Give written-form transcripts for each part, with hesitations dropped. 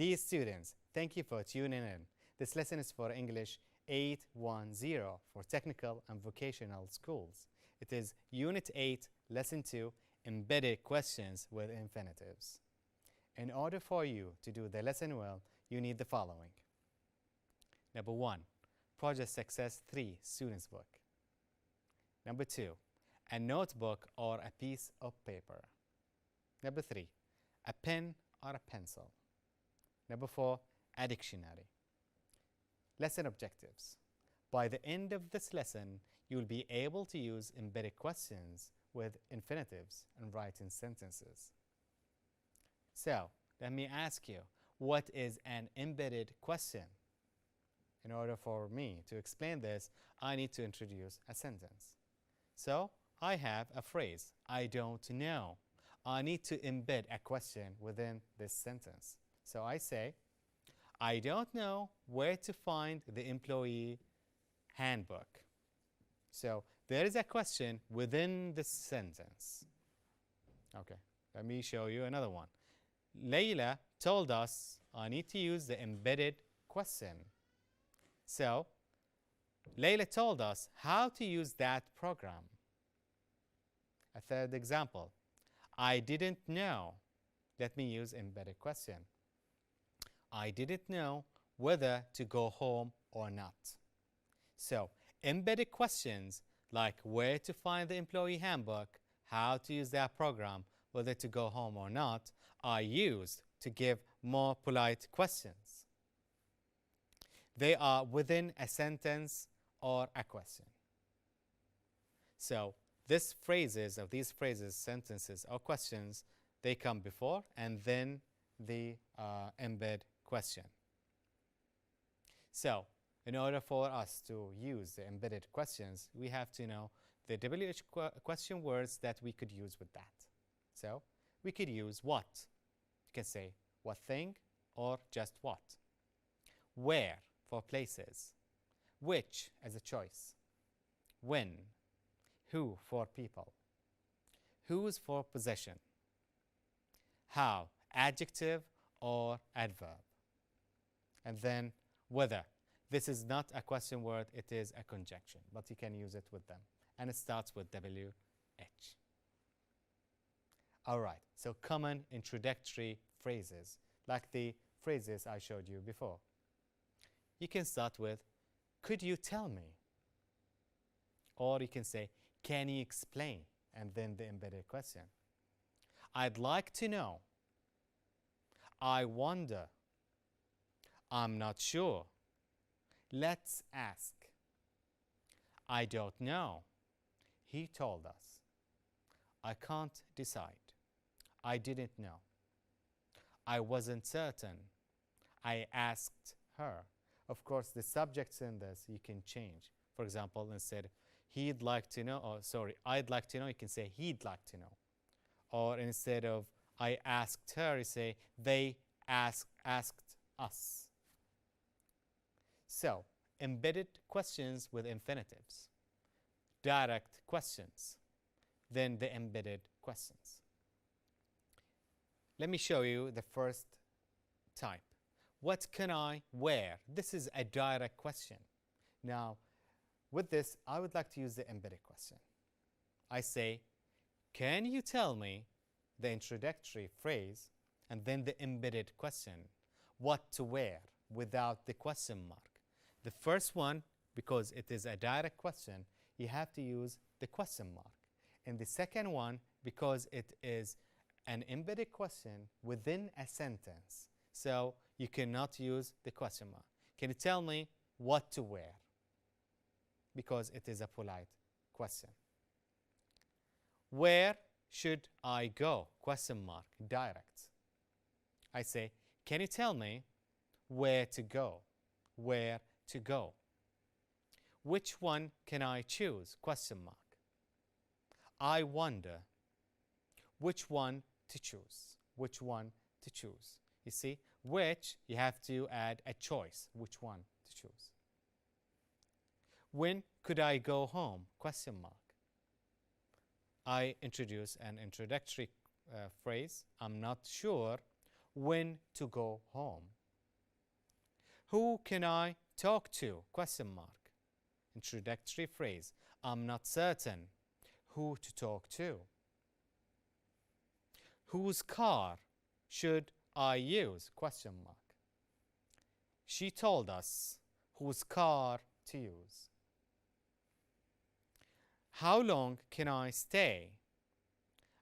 Dear students, thank you for tuning in. This lesson is for English 810 for technical and vocational schools. It is Unit 8, Lesson 2, Embedded Questions with Infinitives. In order for you to do the lesson well, you need the following. Number 1, Project Success 3 Student's Book. Number 2, a notebook or a piece of paper. Number 3, a pen or a pencil. Number 4, a dictionary. Lesson objectives. By the end of this lesson, you will be able to use embedded questions with infinitives and write in sentences. So, let me ask you, what is an embedded question? In order for me to explain this, I need to introduce a sentence. So, I have a phrase, I don't know. I need to embed a question within this sentence. So I say, I don't know where to find the employee handbook. So there is a question within the sentence. Okay, let me show you another one. Layla told us I need to use the embedded question. So Layla told us how to use that program. A third example, I didn't know. Let me use embedded question. I didn't know whether to go home or not. So, embedded questions like where to find the employee handbook, how to use that program, whether to go home or not, are used to give more polite questions. They are within a sentence or a question. So, these phrases, sentences or questions, they come before and then the embed question. So, in order for us to use the embedded questions, we have to know the WH question words that we could use with that. So, we could use what. You can say what thing or just what. Where for places. Which as a choice. When. Who for people. Whose for possession. How, adjective or adverb. And then whether. This is not a question word, it is a conjunction, but you can use it with them. And it starts with WH. All right, so common introductory phrases, like the phrases I showed you before. You can start with, could you tell me? Or you can say, can you explain? And then the embedded question. I'd like to know. I wonder. I'm not sure. Let's ask. I don't know. He told us. I can't decide. I didn't know. I wasn't certain. I asked her. Of course, the subjects in this you can change. For example, instead, he'd like to know, or sorry, I'd like to know, you can say he'd like to know. Or instead of I asked her, you say they asked us. So, embedded questions with infinitives, direct questions, then the embedded questions. Let me show you the first type. What can I wear? This is a direct question. Now, with this, I would like to use the embedded question. I say, can you tell me the introductory phrase and then the embedded question, what to wear without the question mark? The first one, because it is a direct question, you have to use the question mark. And the second one, because it is an embedded question within a sentence, so you cannot use the question mark. Can you tell me what to wear? Because it is a polite question. Where should I go? Question mark, direct. I say, can you tell me where to go? Where to go. Which one can I choose? Question mark. I wonder which one to choose. Which one to choose. You see, which you have to add a choice. Which one to choose. When could I go home? Question mark. I introduce an introductory phrase. I'm not sure when to go home. Who can I talk to? Question mark. Introductory phrase. I'm not certain who to talk to. Whose car should I use? Question mark. She told us whose car to use. How long can I stay?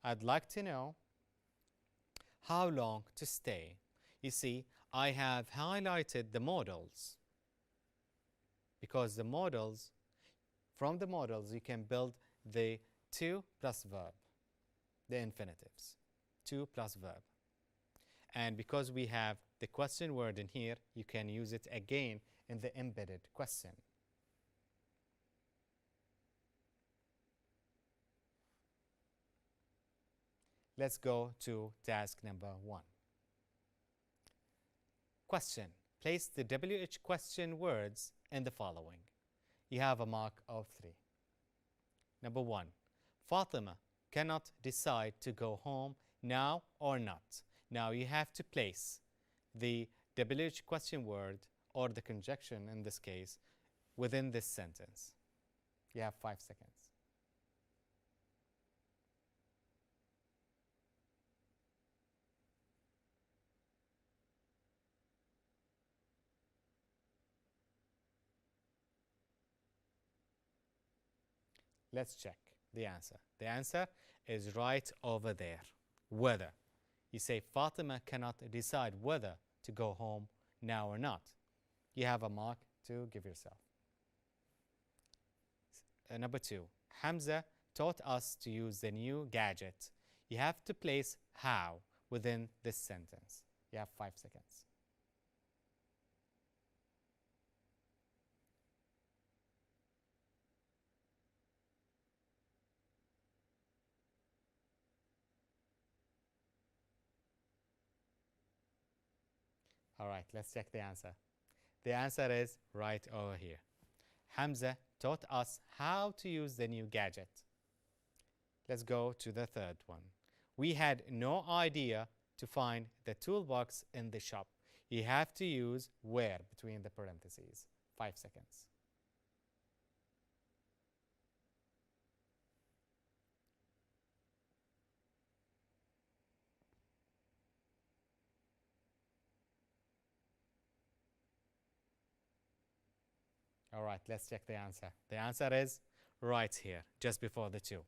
I'd like to know how long to stay. You see, I have highlighted the modals because from the modals you can build the to plus verb, the infinitives, to plus verb. And because we have the question word in here, you can use it again in the embedded question. Let's go to task number 1. Question. Place the WH question words in the following. You have a mark of 3. Number 1. Fatima cannot decide to go home now or not. Now you have to place the WH question word or the conjunction in this case within this sentence. You have 5 seconds. Let's check the answer. The answer is right over there. Whether. You say Fatima cannot decide whether to go home now or not. You have a mark to give yourself. Number 2. Hamza taught us to use the new gadget. You have to place how within this sentence. You have 5 seconds. All right, let's check the answer. The answer is right over here. Hamza taught us how to use the new gadget. Let's go to the third one. We had no idea to find the toolbox in the shop. You have to use where between the parentheses. 5 seconds. All right, let's check the answer. The answer is right here, just before the 2.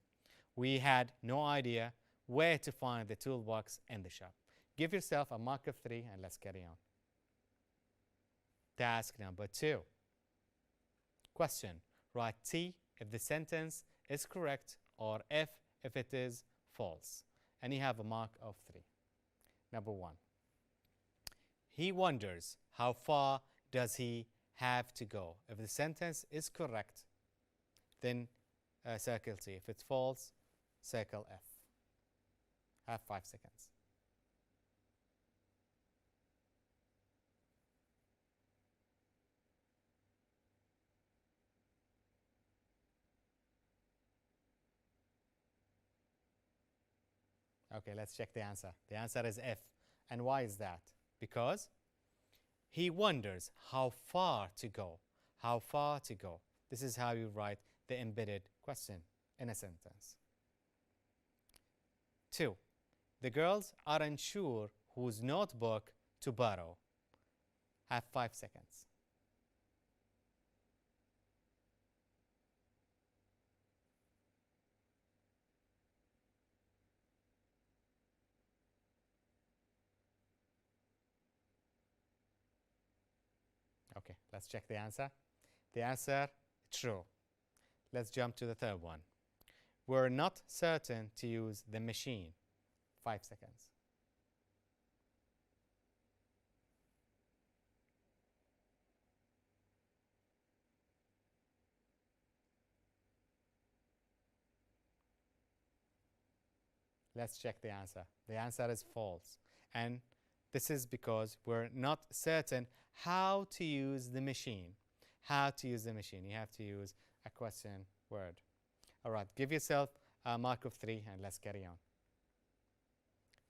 We had no idea where to find the toolbox in the shop. Give yourself a mark of 3 and let's carry on. Task number 2. Question. Write T if the sentence is correct or F if it is false. And you have a mark of 3. Number 1. He wonders how far does he have to go. If the sentence is correct, then circle T. If it's false, circle F. Have 5 seconds. Okay, let's check the answer. The answer is F. And why is that? Because he wonders how far to go. How far to go. This is how you write the embedded question in a sentence. 2. The girls aren't sure whose notebook to borrow. Have 5 seconds. Okay, let's check the answer. The answer, true. Let's jump to the third one. We're not certain to use the machine. 5 seconds. Let's check the answer. The answer is false. And this is because we're not certain how to use the machine. How to use the machine. You have to use a question word. All right, give yourself a mark of 3 and let's carry on.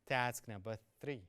Task number 3.